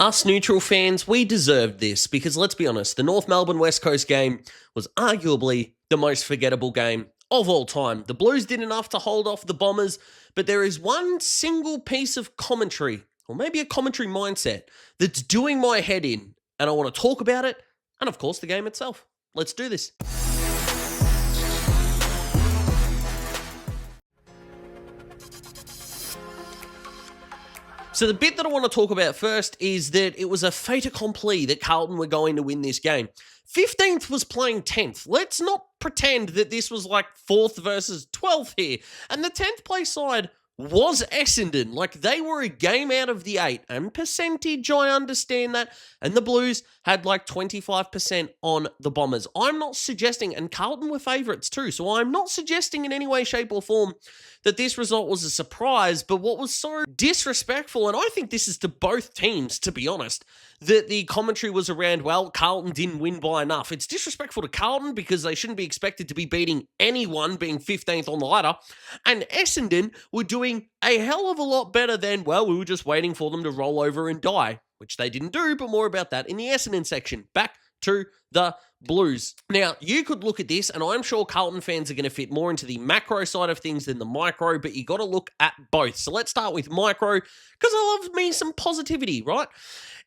Us neutral fans, we deserved this because let's be honest, the North Melbourne West Coast game was arguably the most forgettable game of all time. The Blues did enough to hold off the Bombers, but there is one single piece of commentary, or maybe a commentary mindset, that's doing my head in, and I want to talk about it, and of course the game itself. Let's do this. So the bit that I want to talk about first is that it was a fait accompli that Carlton were going to win this game. 15th was playing 10th. Let's not pretend that this was like 4th versus 12th here. And the 10th place side was Essendon. Like, they were a game out of the 8. And percentage, I understand that. And the Blues had like 25% on the Bombers. I'm not suggesting, and Carlton were favourites too, so I'm not suggesting in any way, shape or form that this result was a surprise, but what was so disrespectful, and I think this is to both teams, to be honest, that the commentary was around, well, Carlton didn't win by enough. It's disrespectful to Carlton because they shouldn't be expected to be beating anyone being 15th on the ladder, and Essendon were doing a hell of a lot better than, well, we were just waiting for them to roll over and die, which they didn't do, but more about that in the Essendon section. Back to the Blues. Now, you could look at this, and I'm sure Carlton fans are going to fit more into the macro side of things than the micro, but you got to look at both. So let's start with micro, because I love me some positivity, right?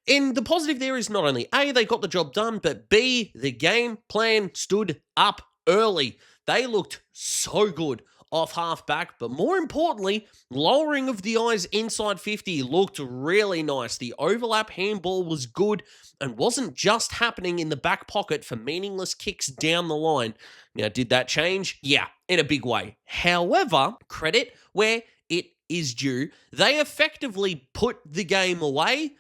And the positive there is not only A, they got the job done, but B, the game plan stood up early. They looked so good off half-back, but more importantly, lowering of the eyes inside 50 looked really nice. The overlap handball was good and wasn't just happening in the back pocket for meaningless kicks down the line. Now, did that change? Yeah, in a big way. However, credit where it is due, they effectively put the game away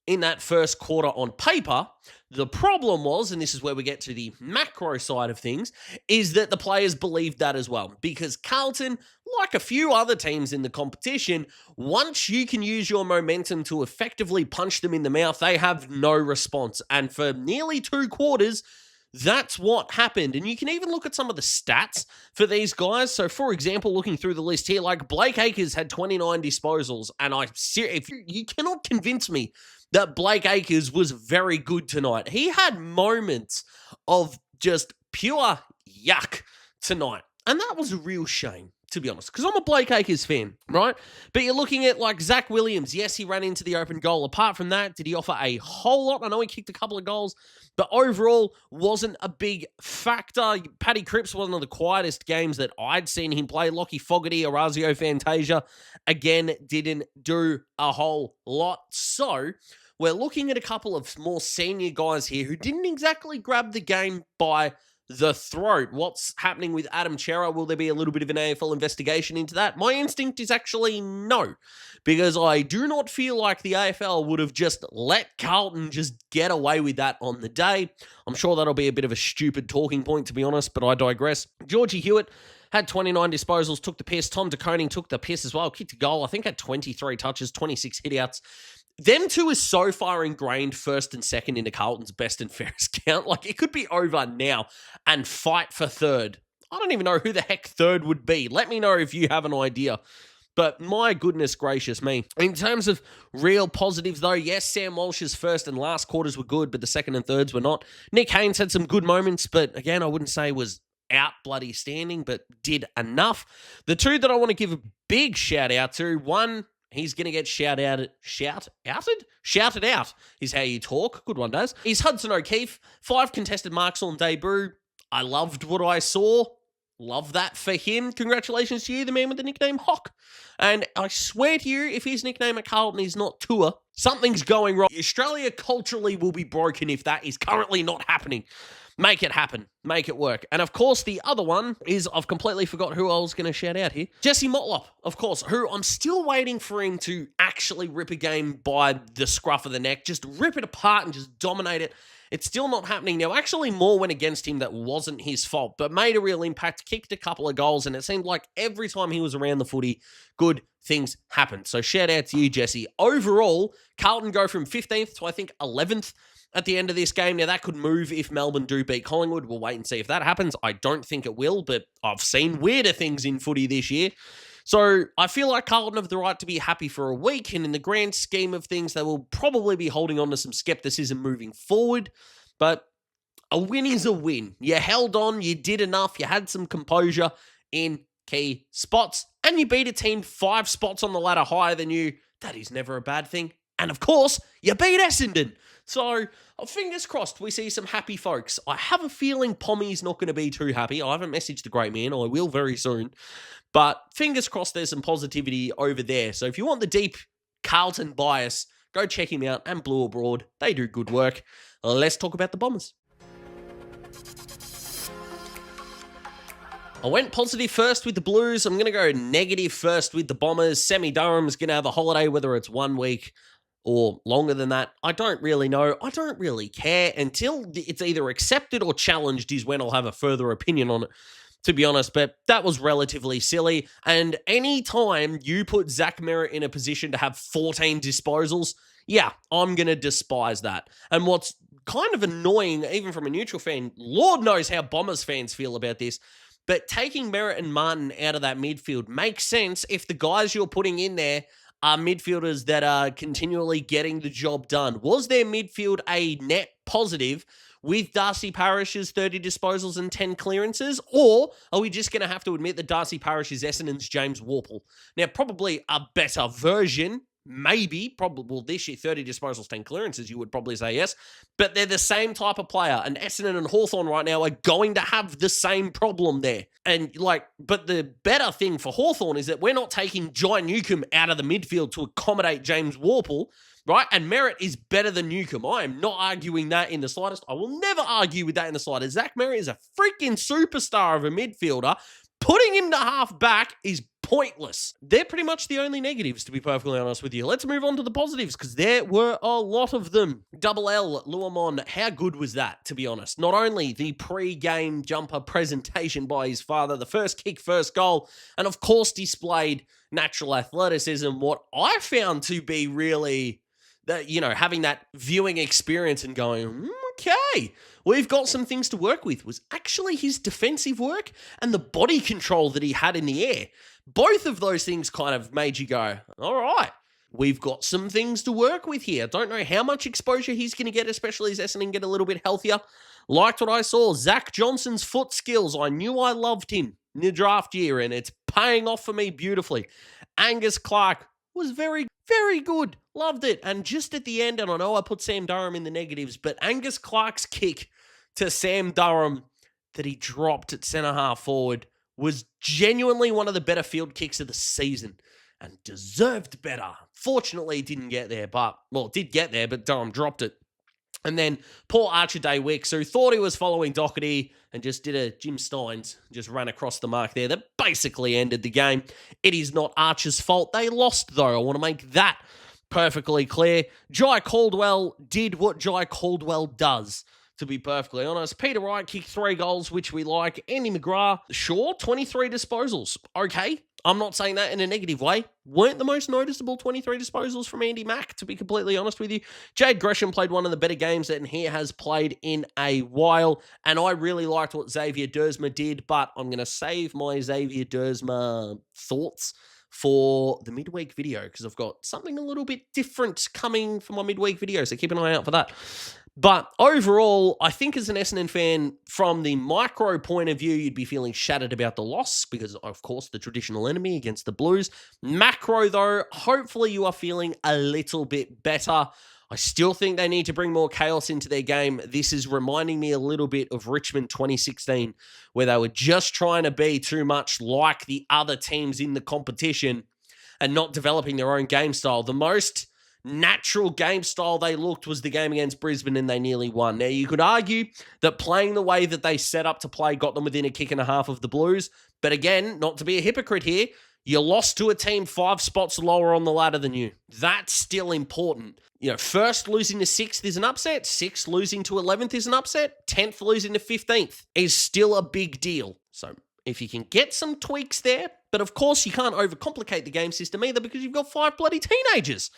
in that first quarter on paper. The problem was, and this is where we get to the macro side of things, is that the players believed that as well. Because Carlton, like a few other teams in the competition, once you can use your momentum to effectively punch them in the mouth, they have no response. And for nearly 2 quarters, that's what happened. And you can even look at some of the stats for these guys. So, for example, looking through the list here, like Blake Acres had 29 disposals. And if you cannot convince me that Blake Acres was very good tonight. He had moments of just pure yuck tonight. And that was a real shame, to be honest, because I'm a Blake Acres fan, right? But you're looking at like Zach Williams. Yes, he ran into the open goal. Apart from that, did he offer a whole lot? I know he kicked a couple of goals, but overall wasn't a big factor. Paddy Cripps was one of the quietest games that I'd seen him play. Lockie Fogarty, Orazio Fantasia, again, didn't do a whole lot. So we're looking at a couple of more senior guys here who didn't exactly grab the game by the throat. What's happening with Adam Chera? Will there be a little bit of an AFL investigation into that? My instinct is actually no, because I do not feel like the AFL would have just let Carlton just get away with that on the day. I'm sure that'll be a bit of a stupid talking point, to be honest, but I digress. Georgie Hewitt had 29 disposals, took the piss. Tom De Koning took the piss as well, kicked a goal. I think had 23 touches, 26 hitouts. Them two is so far ingrained first and second into Carlton's best and fairest count. Like, it could be over now and fight for third. I don't even know who the heck third would be. Let me know if you have an idea. But my goodness gracious me. In terms of real positives, though, yes, Sam Walsh's first and last quarters were good, but the second and thirds were not. Nick Haynes had some good moments, but again, I wouldn't say was out bloody standing, but did enough. The two that I want to give a big shout out to, one, he's going to get shouted out is how you talk. Good one, Daz. He's Hudson O'Keefe. 5 contested marks on debut. I loved what I saw. Love that for him. Congratulations to you, the man with the nickname Hawk. And I swear to you, if his nickname at Carlton is not Tua, something's going wrong. Australia culturally will be broken if that is currently not happening. Make it happen. Make it work. And of course, the other one is, I've completely forgot who I was going to shout out here. Jesse Motlop, of course, who I'm still waiting for him to actually rip a game by the scruff of the neck. Just rip it apart and just dominate it. It's still not happening now. Actually, more went against him that wasn't his fault, but made a real impact, kicked a couple of goals, and it seemed like every time he was around the footy, good things happened. So shout out to you, Jesse. Overall, Carlton go from 15th to, I think, 11th at the end of this game. Now, that could move if Melbourne do beat Collingwood. We'll wait and see if that happens. I don't think it will, but I've seen weirder things in footy this year. So I feel like Carlton have the right to be happy for a week, and in the grand scheme of things, they will probably be holding on to some skepticism moving forward. But a win is a win. You held on, you did enough, you had some composure in key spots, and you beat a team 5 spots on the ladder higher than you. That is never a bad thing. And of course, you beat Essendon. So, fingers crossed, we see some happy folks. I have a feeling Pommy's not going to be too happy. I haven't messaged the great man. I will very soon. But fingers crossed there's some positivity over there. So if you want the deep Carlton bias, go check him out and Blue Abroad. They do good work. Let's talk about the Bombers. I went positive first with the Blues. I'm going to go negative first with the Bombers. Semi Durham's going to have a holiday, whether it's 1 week or longer than that. I don't really know. I don't really care. Until it's either accepted or challenged is when I'll have a further opinion on it, to be honest. But that was relatively silly. And any time you put Zach Merrett in a position to have 14 disposals, yeah, I'm going to despise that. And what's kind of annoying, even from a neutral fan, Lord knows how Bombers fans feel about this, but taking Merrett and Martin out of that midfield makes sense if the guys you're putting in there are midfielders that are continually getting the job done. Was their midfield a net positive with Darcy Parish's 30 disposals and 10 clearances? Or are we just going to have to admit that Darcy Parish is Essendon's James Worpel? Now, probably a better version. Maybe, probably, well, this year, 30 disposals, 10 clearances, you would probably say yes. But they're the same type of player. And Essendon and Hawthorn right now are going to have the same problem there. And, but the better thing for Hawthorn is that we're not taking Jai Newcomb out of the midfield to accommodate James Worpel, right? And Merrett is better than Newcomb. I am not arguing that in the slightest. I will never argue with that in the slightest. Zach Merrett is a freaking superstar of a midfielder. Putting him to half back is pointless. They're pretty much the only negatives, to be perfectly honest with you. Let's move on to the positives, because there were a lot of them. Double L, Luamon, how good was that, to be honest? Not only the pre-game jumper presentation by his father, the first kick, first goal, and of course displayed natural athleticism, what I found to be really, having that viewing experience and going, okay, we've got some things to work with, was actually his defensive work and the body control that he had in the air. Both of those things kind of made you go, all right, we've got some things to work with here. Don't know how much exposure he's going to get, especially as Essendon get a little bit healthier. Liked what I saw. Zach Johnson's foot skills. I knew I loved him in the draft year, and it's paying off for me beautifully. Angus Clark was very, very good. Loved it. And just at the end, and I know I put Sam Durham in the negatives, but Angus Clark's kick to Sam Durham that he dropped at centre-half forward was genuinely one of the better field kicks of the season and deserved better. Fortunately, it didn't get there, it did get there, but Durham dropped it. And then poor Archer Day-Wicks, who thought he was following Doherty and just did a Jim Steins, just ran across the mark there. That basically ended the game. It is not Archer's fault. They lost, though. I want to make that perfectly clear. Jai Caldwell did what Jai Caldwell does, to be perfectly honest. Peter Wright kicked 3 goals, which we like. Andy McGrath, sure, 23 disposals. Okay, I'm not saying that in a negative way. Weren't the most noticeable 23 disposals from Andy Mack, to be completely honest with you. Jade Gresham played one of the better games that he has played in a while, and I really liked what Xavier Dersma did, but I'm going to save my Xavier Dersma thoughts for the midweek video, because I've got something a little bit different coming for my midweek video, so keep an eye out for that. But overall, I think as an Essendon fan, from the micro point of view, you'd be feeling shattered about the loss because, of course, the traditional enemy against the Blues. Macro, though, hopefully you are feeling a little bit better. I still think they need to bring more chaos into their game. This is reminding me a little bit of Richmond 2016, where they were just trying to be too much like the other teams in the competition and not developing their own game style. The most natural game style they looked was the game against Brisbane, and they nearly won. Now, you could argue that playing the way that they set up to play got them within a kick and a half of the Blues. But again, not to be a hypocrite here, you lost to a team 5 spots lower on the ladder than you. That's still important. First losing to 6th is an upset. 6th losing to 11th is an upset. 10th losing to 15th is still a big deal. So if you can get some tweaks there, But of course, you can't overcomplicate the game system either because you've got 5 bloody teenagers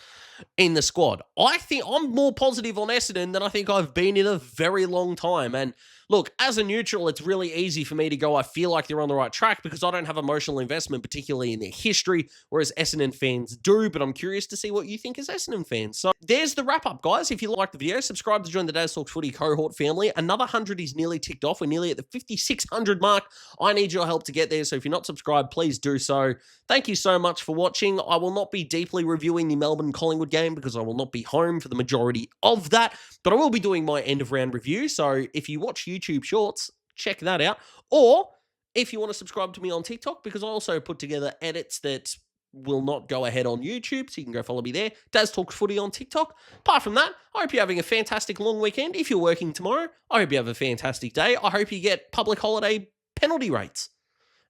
in the squad. I think I'm more positive on Essendon than I think I've been in a very long time. And look, as a neutral, it's really easy for me to go, I feel like they're on the right track because I don't have emotional investment, particularly in their history, whereas Essendon fans do. But I'm curious to see what you think as Essendon fans. So there's the wrap up, guys. If you like the video, subscribe to join the Daz Talks Footy cohort family. Another 100 is nearly ticked off. We're nearly at the 5,600 mark. I need your help to get there. So if you're not subscribed, please do so. Thank you so much for watching. I will not be deeply reviewing the Melbourne-Collingwood game because I will not be home for the majority of that, but I will be doing my end of round review. So if you watch YouTube Shorts, check that out. Or if you want to subscribe to me on TikTok, because I also put together edits that will not go ahead on YouTube, so you can go follow me there. Daz Talks Footy on TikTok. Apart from that, I hope you're having a fantastic long weekend. If you're working tomorrow, I hope you have a fantastic day. I hope you get public holiday penalty rates.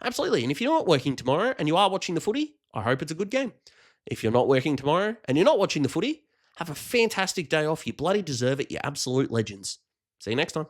Absolutely. And if you're not working tomorrow and you are watching the footy, I hope it's a good game. If you're not working tomorrow and you're not watching the footy, have a fantastic day off. You bloody deserve it. You absolute legends. See you next time.